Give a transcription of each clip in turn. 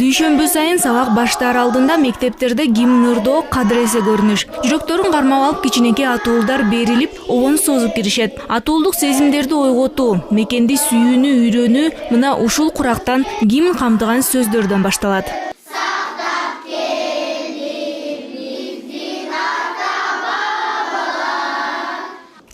Дүйшөмбү сайын сабак баштаар алдында мектептерде гимн ырдоо кадыресе көрүнүш. Жүрөктөрүн кармап алып кичинекей атуулдар берилип, обон созуп киришет. Атуулдук сезимдерди ойготуу, мекенди сүйүүнү үйрөнүү мына ушул курактан гимн камтыган сөздөрдөн башталат.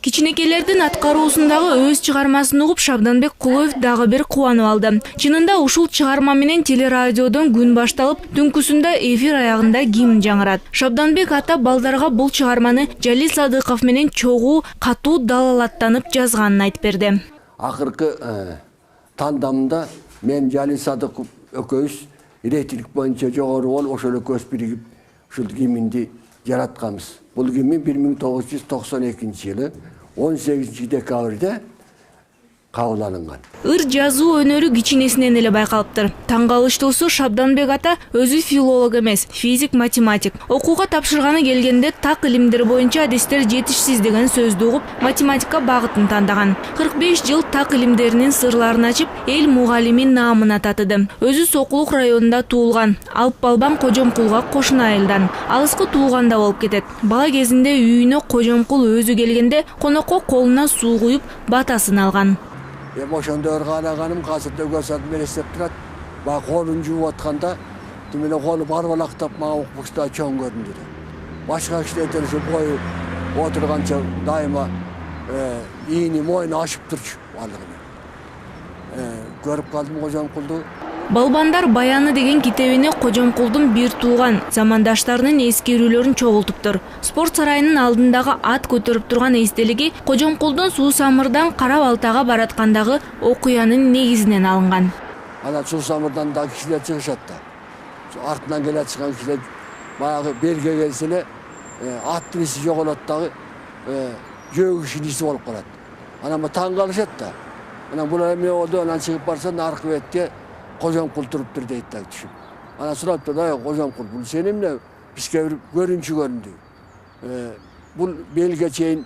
Кичинекейлердин аткаруусундагы өз чыгармасын угуп Шабданбек Кулоев дагы бир кубанып алды. Чынында ушул чыгарма менен телерадиодон күн башталып, түнкүсүндө эфир аягында гимн жаңырат. Шабданбек ата балдарга бул чыгарманы Жалил Садыков менен чогуу катуу далалаттанып жазганын айтып берди. Акыркы тандамда мен Жалил Садыков экөөбүз рейтинг боюнча жогору болуп, ошол экөөбүз биригип ушул гимнди жаратканбыз. Бул гимн 1992 жылы 18 декабрда кабыл алынган. Ыр жазуу өнөрү кичинесинен эле байкалыптыр. Таң калыштуусу Шабданбек ата өзү филолог эмес, физик, математик. Окууга тапшырганы келгенде так илимдер боюнча адистер жетишсиз деген сөздү угуп, математика багытын тандаган. 45 жыл так илимдеринин сырларын ачып, эл мугалими наамына татыды. Өзү Сокулук районунда туулган. Алып балбан Кожомкулга кошуна айылдан. Алыскы туулганда болуп кетет. Бала кезинде үйүнө Кожомкул өзү келгенде конокко колуна суу куюп, батасын алган. Ошондор караганым азырда көз алдыма элестеп турат. Бак колун жууп атканда тимеле колу барбалактап мага укмушта чоң көрүндү. Башка кишилерден ушу бою отурганча дайыма ийини моюну ашып турчу балыгын. Көрүп калдым Кожомкулду. Балбандар баяны деген китебине Кожомкулдун бир тууган замандаштарынын эскерүүлөрүн чогултуптур. Спорт сарайынын алдындагы ат көтөрүп турган эстелиги Кожомкулдун Суу Самырдан Кара Балтага бараткандагы окуянын негизинен алынган. Ана Суу Самырдан да кишилер чыгышат да. Артынан келе чыккан кишилер баягы белге келсе эле аттын иси жоголот дагы жөө кишинин иси болуп калат. Анан таң калышат да. Анан булар эмне болду, анан чыгып барса наркы бетте Кожомкул туруптур дейт да түшүп. Анан сураптыр, Кожомкул, бул сен эмне бизге бир көрүнчү көрүндү. Бул белге чейин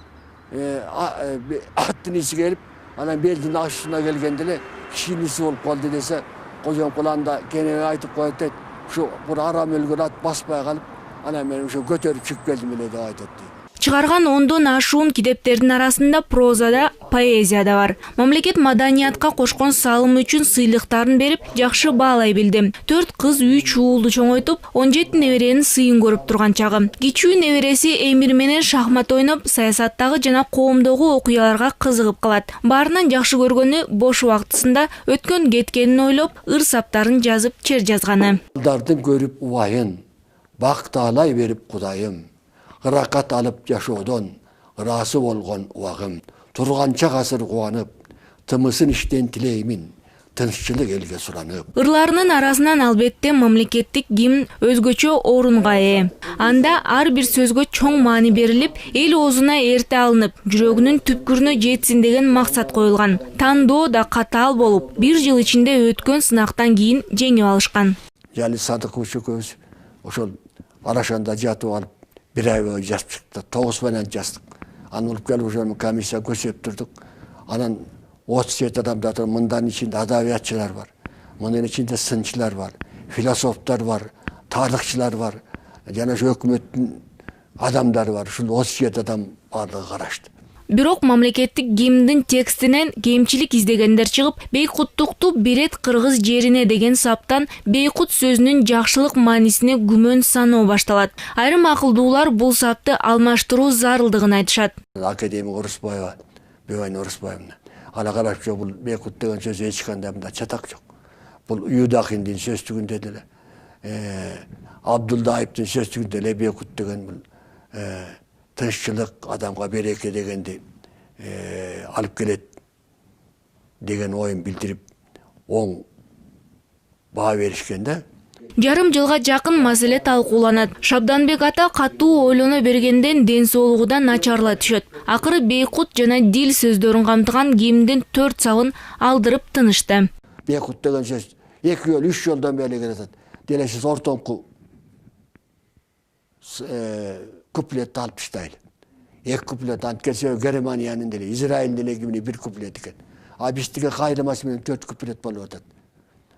аттын иси келип, анан белдин ашына келгенде эле кишинин иси болуп калды десе, Кожомкул анда кенеге айтып коет дейт. Ушу бир арам өлгөн ат баспай калып, анан мен ошо көтөрүп чыгып келдим эле деп айтат дейт. Чыгарган ондон ашуун китептердин арасында прозада, поэзияда бар. Мамлекет маданиятка кошкон салымы үчүн сыйлыктарын берип, жакшы баалай билди. 4 кыз 3 уулду чоңойтуп, 17 неберенин сыйын көрүп турган чагы. Кичүү небереси Эмир менен шахмат ойноп, саясаттагы жана коомдогу окуяларга кызыгып калат. Баарынан жакшы көргөнү бош убактысында өткөн кеткенин ойлоп, ыр саптарын жазып чер жазганы. Балдардын көрүп убайын, бак таалай берип Кудайым. Ыракат алып жашоодон ырасы болгон убагым. Турганча азыр кубанып, тымысын иштен тилеймин, тынччылык элге суранып. Ырларынын арасынан албетте мамлекеттик гимн өзгөчө орунга ээ. Анда ар бир сөзгө чоң маани берилип, эл оозуна эрте алынып, жүрөгүнүн түпкүрүнө жетсин деген максат коюлган. Тандоо да катаал болуп, 1 жыл ичинде өткөн сынактан кийин жеңип алышкан. Жалил Садыков экөөбүз ошол Арашанда жатып алып, бир ай бою жазып чыкты. 9 менен жаздык. Аны алып келип ошол комиссия көрсөтүп турдук. Анан 37 адамдар мындан ичинде адабиятчылар бар. Мындан ичинде сынчылар бар, философтор бар, тарыхчылар бар, жана ошо өкмөттүн адамдары бар. Ушул 37 адам бардыгы карашты. Бирок мамлекеттик гимндин текстинен кемчилик издегендер чыгып, Бейкуттукту берет кыргыз жерине деген саптан Бейкут сөзүнүн жакшылык маанисине күмөн саноо башталат. Айрым акылдуулар бул сапты алмаштыруу зарылдыгын айтышат. Академик Орусбаева, Бебайна Орусбаевна. Ала карап, бул Бейкут деген сөз эч кандай мында чатак жок. Бул Юдахиндин сөздүгүндө деле, Абдулдаевдин сөздүгүндө деле Бейкут деген бул тынччылык, адамга береке дегенди алып келет деген оюн билдирип, оң баа беришкен да. Жарым жылга жакын маселе талкууланат. Шабданбек ата катуу ойлоно бергенден ден соолугу да начарлай түшөт. Акыры Бейкут жана дил сөздөрүн камтыган гимндин 4 сабын алдырып тынышты. Бейкут деген сөз 2 жол, 3 жолдон бери келет. Делесиз ортоңку куплетти алып таштайлы. 2 куплет ант келсе Германиянын деле, Израилдин деле гимни 1 куплет экен. А биздики кайрылмасы менен 4 куплет болуп атат.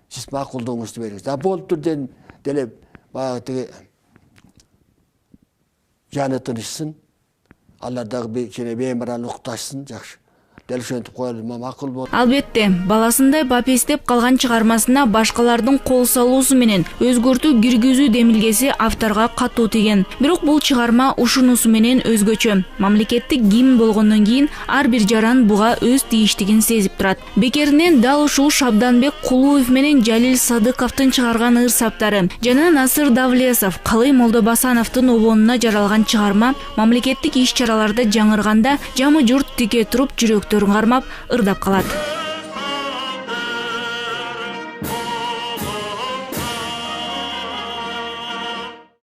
сиз макулдугуңузду бериңиз. Да болуптур деле баягы тиги жаны тынышсын. Алар дагы кене беймаран укташсын, жакшы. Дел ошентип коелума макул болду. Албетте, баласындай бапестеп калган чыгармасына башкалардын кол салуусу менен өзгөртүү киргизүү демилгеси авторго катуу тиген. Бирок бул чыгарма ушунусу менен өзгөчө. Мамлекеттик гимн болгондон кийин ар бир жаран буга өз тийиштигин сезип турат. Бекеринен дал ушул Шабданбек Кулуев менен Жалил Садыковдун чыгарган ырсаптары жана Насыр Давлесов, Калый Молдобасановдун обонуна жаралган чыгарма мамлекеттик иш-чараларда жаңырганда жамы журт тике туруп жүрөктөрүн кармап ырдап калат.